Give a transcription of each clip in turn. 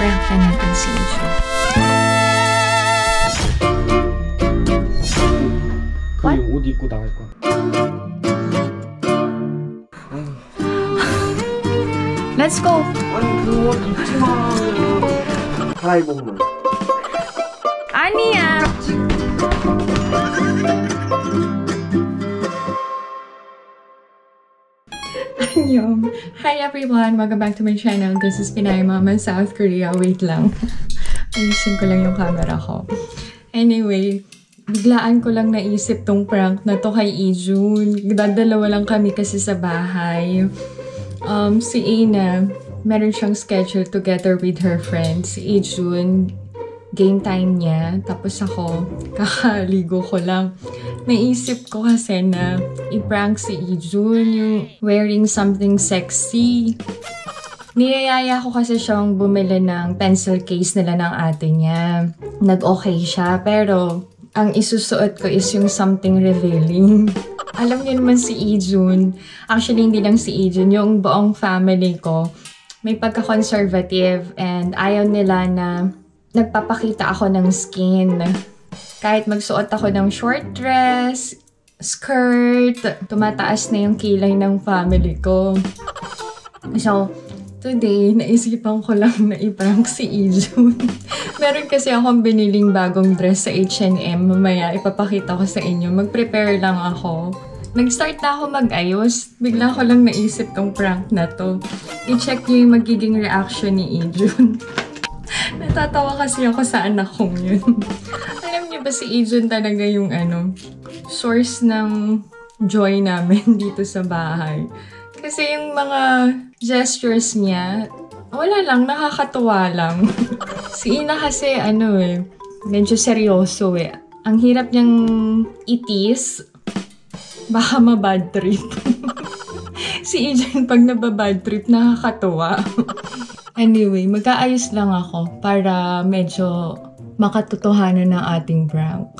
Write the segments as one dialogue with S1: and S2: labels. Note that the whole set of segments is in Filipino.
S1: Prank na natin si Ijo.
S2: 그 옷 입고 나갈 거야.
S1: Let's go!
S2: 아니 그 옷 입지 마. 갈아입으면.
S1: 아니야! Annyeong! Hi everyone! Welcome back to my channel. This is Pinay Mama, South Korea. Wait lang. Ayusin ko lang yung camera ko. Anyway, biglaan ko lang naisip tong prank na to kay Ijun. Dadalawa lang kami kasi sa bahay. Si Ina, meron siyang schedule together with her friends. Si Ijun, game time niya. Tapos ako, kakaligo ko lang. Naisip ko kasi na i-prank si Ijun yung wearing something sexy. Niyayaya ko kasi siyang bumili ng pencil case nila ng ate niya. Nag-okay siya, pero ang isusuot ko is yung something revealing. Alam niyo naman si Ijun, actually hindi lang si Ijun, yung buong family ko, may pagka-conservative and ayaw nila na nagpapakita ako ng skin. Kahit magsuot ako ng short dress, skirt, tumataas na yung kilay ng family ko. So, today, naisipan ko lang na i-prank si Ijun. Meron kasi akong biniling bagong dress sa H&M. Mamaya, ipapakita ko sa inyo. Mag-prepare lang ako. Nag-start na ako mag-ayos. Bigla ko lang naisip tong prank na to. I-check niyo yung magiging reaction ni Ijun. Natatawa kasi ako sa anak kong yun. Alam niyo ba si Ijun talaga yung source ng joy namin dito sa bahay. Kasi yung mga gestures niya, wala lang, nakakatuwa lang. Si Ina kasi, medyo seryoso eh. Ang hirap niyang itis, baka ma-bad trip. Si Ijun, pag nababad trip, nakakatuwa. Anyway, mag-aayos lang ako para medyo makatotohanan ng ating prank.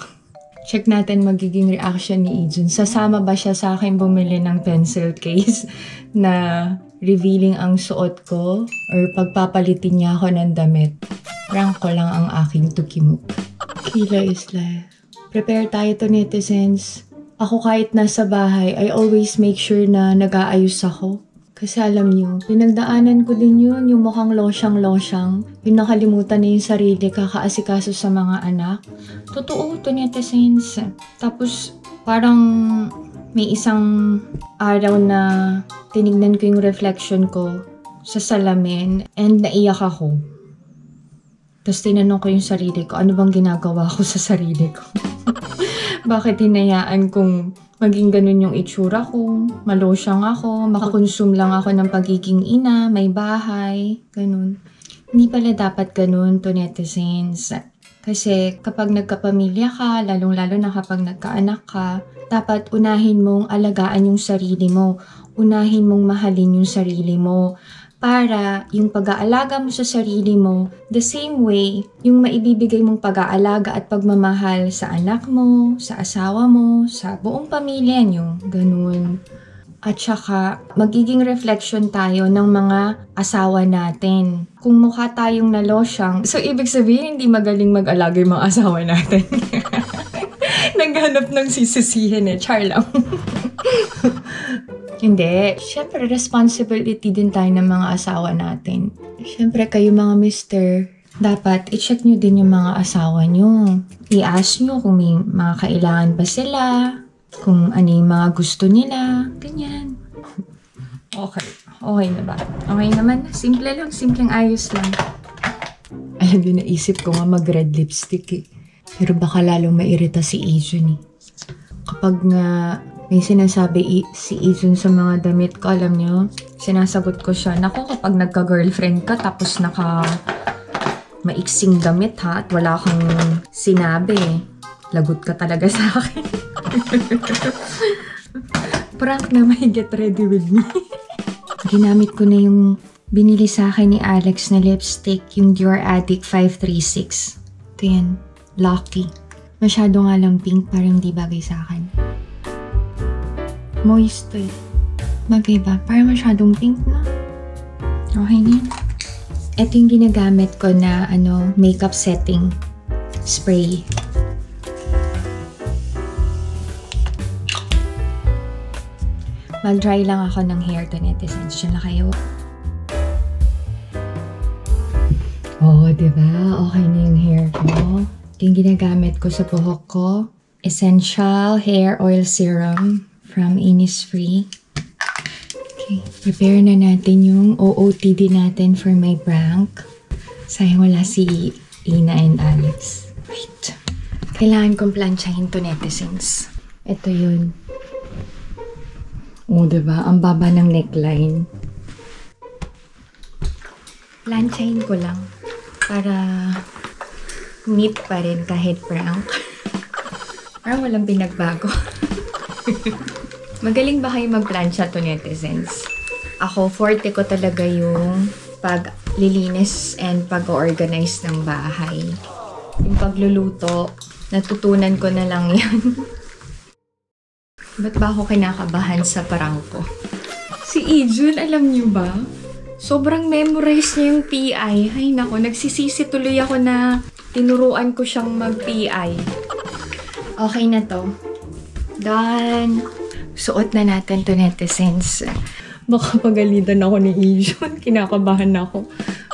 S1: Check natin magiging reaction ni Ijun. Sasama ba siya sa akin bumili ng pencil case na revealing ang suot ko? Or pagpapalitin niya ako ng damit? Prank ko lang ang aking tukimuk. Kila is life. Prepare tayo to, netizens. Ako kahit nasa bahay, I always make sure na nag-aayos ako. Kasi alam niyo, pinagdaanan ko din yun, yung mukhang losyang-losyang. Yung nakalimutan na yung sarili, kakaasikaso sa mga anak. Totoo to, netizens. Tapos, parang may isang araw na tinignan ko yung reflection ko sa salamin and naiyak ako. Tapos tinanong ko yung sarili ko, ano bang ginagawa ko sa sarili ko? Bakit hinayaan kong maging ganun yung itsura ko, malosyang ako, makakonsume lang ako ng pagiging ina, may bahay, ganun. Hindi pala dapat ganun to, netizens. Kasi kapag nagkapamilya ka, lalong-lalo na kapag nagkaanak ka, dapat unahin mong alagaan yung sarili mo, unahin mong mahalin yung sarili mo, para yung pag-aalaga mo sa sarili mo, the same way, yung maibibigay mong pag-aalaga at pagmamahal sa anak mo, sa asawa mo, sa buong pamilya nyo, ganun. At saka, magiging reflection tayo ng mga asawa natin. Kung mukha tayong nalosyang, so ibig sabihin hindi magaling mag-alaga yung mga asawa natin. Naghanap ng sisisihin char lang. Hindi. Siyempre, responsibility din tayo ng mga asawa natin. Siyempre, kayo mga mister, dapat i-check nyo din yung mga asawa nyo. I-ask nyo kung may mga kailangan ba sila, kung ano yung mga gusto nila, ganyan. Okay. Okay na ba? Okay naman. Simple lang. Simpleng ayos lang. Alam nyo, naisip ko nga mag-red lipstick eh. Pero baka lalong mairita si Ijun eh. Kapag nga may sinasabi si Ijun sa mga damit ko, alam nyo, sinasagot ko siya, naku, kapag nagka-girlfriend ka, tapos maiksing damit ha, at wala kang sinabi, lagot ka talaga sa akin. Prank na may get ready with me. Ginamit ko na yung binili sa akin ni Alex na lipstick, yung Dior Addict 536. Ito yan, Lucky. Masyado nga lang pink, parang di bagay sa akin. Moist eh. Bagay ba? Parang masyadong pink na. Okay na yun. Ito yung ginagamit ko na makeup setting spray. Mag-dry lang ako ng hair to netizens. Diyan na kayo. Oh, diba? Okay na yung hair ko. Ito yung ginagamit ko sa buhok ko. Essential Hair Oil Serum from Innisfree. Okay, prepare na natin yung OOTD natin for my prank. Sayang wala si Ina and Alex. Wait. Kailangan kong planchahin to netizens. Ito yun. Oh, diba? Ang baba ng neckline. Planchahin ko lang. Para neat pa rin kahit prank. Parang walang pinagbago. Magaling ba kayo mag-plancha to netizens? Ako, forte ko talaga yung paglilinis and pag-organize ng bahay. Yung pagluluto, natutunan ko na lang yan. Ba't ba ako kinakabahan sa prank ko? Si Ijun, alam niyo ba? Sobrang memorize niya yung PI. Ay nako, nagsisisi tuloy ako na tinuruan ko siyang mag-PI. Okay na to. Done. Suot na natin to netizens. Baka pagalitan ako ni Ijun. Kinakabahan ako.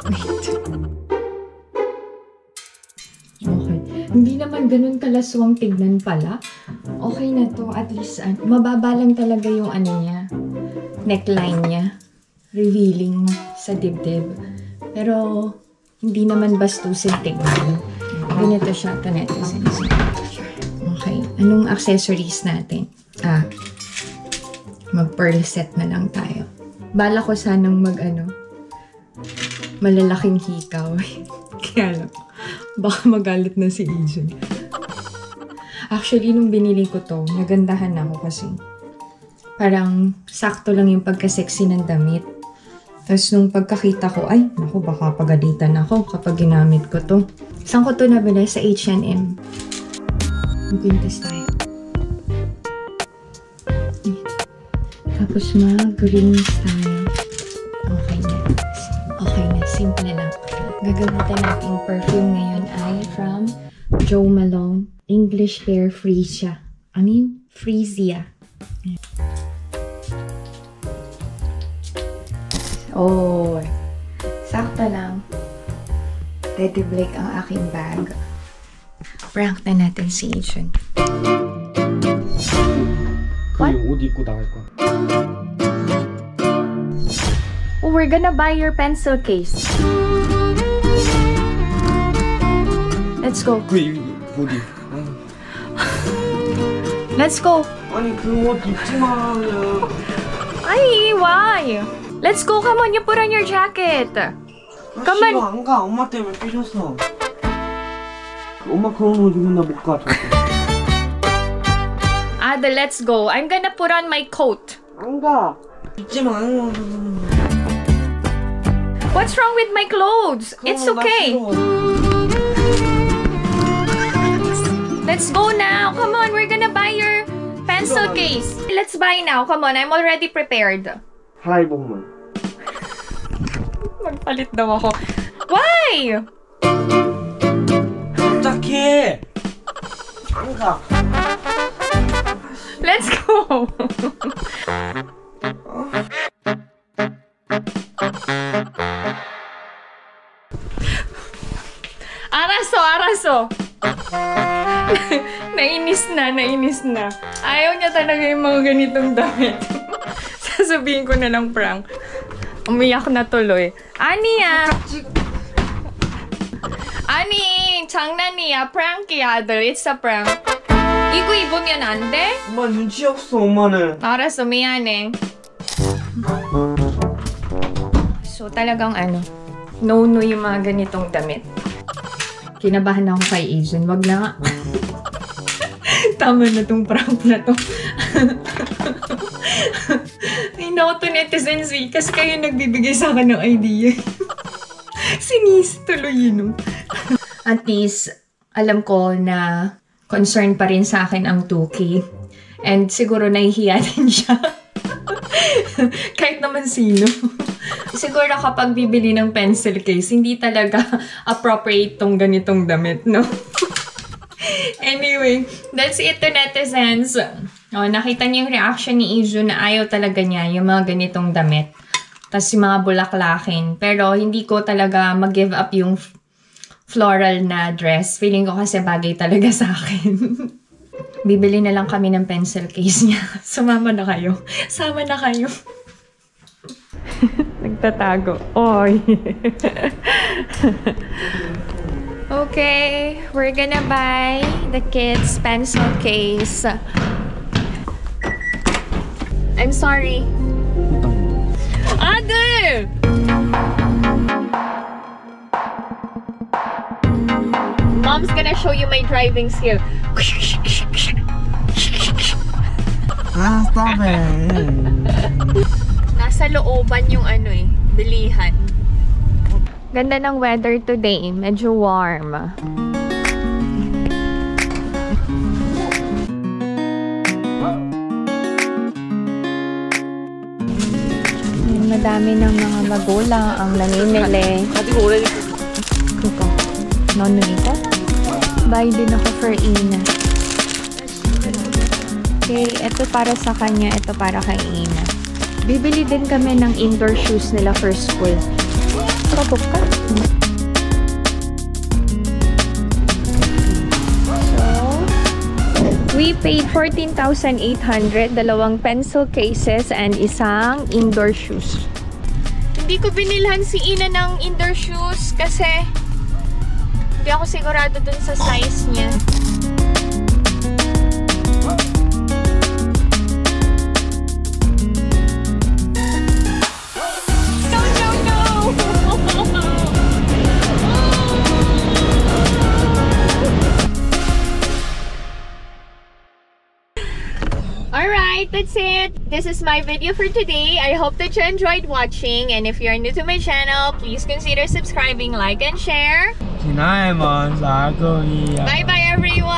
S1: Wait. Okay. Hindi naman ganun kalaswang tignan pala. Okay na to. At least, mababa lang talaga yung niya. Neckline niya. Revealing sa dibdib. Pero, hindi naman bastusin tignan. Ganito siya to netizens. Okay. Anong accessories natin? Mag-pearl set na lang tayo. Bala ko sanang malalaking hikaw. Kaya lang, baka magalit na si Ijun. Actually, nung binili ko to, nagandahan ako kasi parang sakto lang yung pagka-sexy ng damit. Tapos nung pagkakita ko, ay, naku, baka pagalitan ako kapag ginamit ko to. Saan ko to nabili? Sa H&M. Mag-pintas tayo. Tapos mag-rings tayo. Okay na. Okay na. Simple lang. Gagamitan natin perfume ngayon ay from Jo Malone. English Hair Freesia. Freesia. Oh, sakto lang. Ready Blake ang aking bag. Prank na natin si Ijun.
S2: What? 옷 입고 나갈 거야.
S1: Oh, we're gonna buy your pencil case. Let's go.
S2: 옷 입.
S1: Let's go.
S2: 아니 그 옷 입지 마.
S1: Ay, why? Let's go. Come on, you put on your jacket. Come on.
S2: 안 가. 엄마 때문에 삐졌어. 엄마 그런 옷 입으면 나 못 가.
S1: Ada, let's go. I'm gonna put on my coat.
S2: 안 가. 입지 마.
S1: What's wrong with my clothes? It's okay. Let's go now. Come on, we're gonna buy your pencil case. Let's buy now. Come on, I'm already prepared.
S2: 하이복만.
S1: Magpalit daw ako. Why?
S2: 짝해. 안 가.
S1: Let's go. Araso. Nainis na. Ayaw niya talaga yung mga ganitong damit. Sasabihin ko na lang prank. Umiyak na tuloy. 아니야. 아니, 장난이야. pranki야, 아들. It's a prank. 이거 입으면 안 돼?
S2: 엄마 눈치 없어 엄마는.
S1: 알았어, 미안해. So, talagang no-no yung mga ganitong damit. Kinabahan ako kay Ijun. Wag na nga. Tama na tong prank na to. Ay, naku to netizens eh. Kasi kayo nagbibigay sa akin ng idea. Sinis tuloy yun. At least, alam ko na concern pa rin sa akin ang 2K. And siguro nahihiya din siya. Kahit naman sino. Siguro kapag bibili ng pencil case, hindi talaga appropriate tong ganitong damit, no? Anyway, that's it to netizens. Oh, nakita niyo yung reaction ni Izu na ayaw talaga niya yung mga ganitong damit. Tapos yung mga bulaklakin. Pero hindi ko talaga mag-give up yung floral na dress. Feeling ko kasi bagay talaga sa akin. Bibili na lang kami ng pencil case niya. Sumama na kayo. Sama na kayo. Nagtatago. Oy. Okay, we're gonna buy the kids' pencil case. I'm sorry. Ate! Mom's gonna show you my driving skill.
S2: Stop it!
S1: Nasa looban yung ano eh, bilihan. Ganda ng weather today. Medyo warm. Madami ng mga magulang ang namimili. Kuko. Nono nito? Buy din ako for Ina. Okay, ito para sa kanya. Ito para kay Ina. Bibili din kami ng indoor shoes nila for school. Kabok ka. So, we paid 14,800, dalawang pencil cases, and isang indoor shoes. Hindi ko binilhan si Ina ng indoor shoes kasi hindi ako sigurado dun sa size niya. Alright, that's it. This is my video for today. I hope that you enjoyed watching. And if you're new to my channel, please consider subscribing, like, and share. Bye-bye, everyone!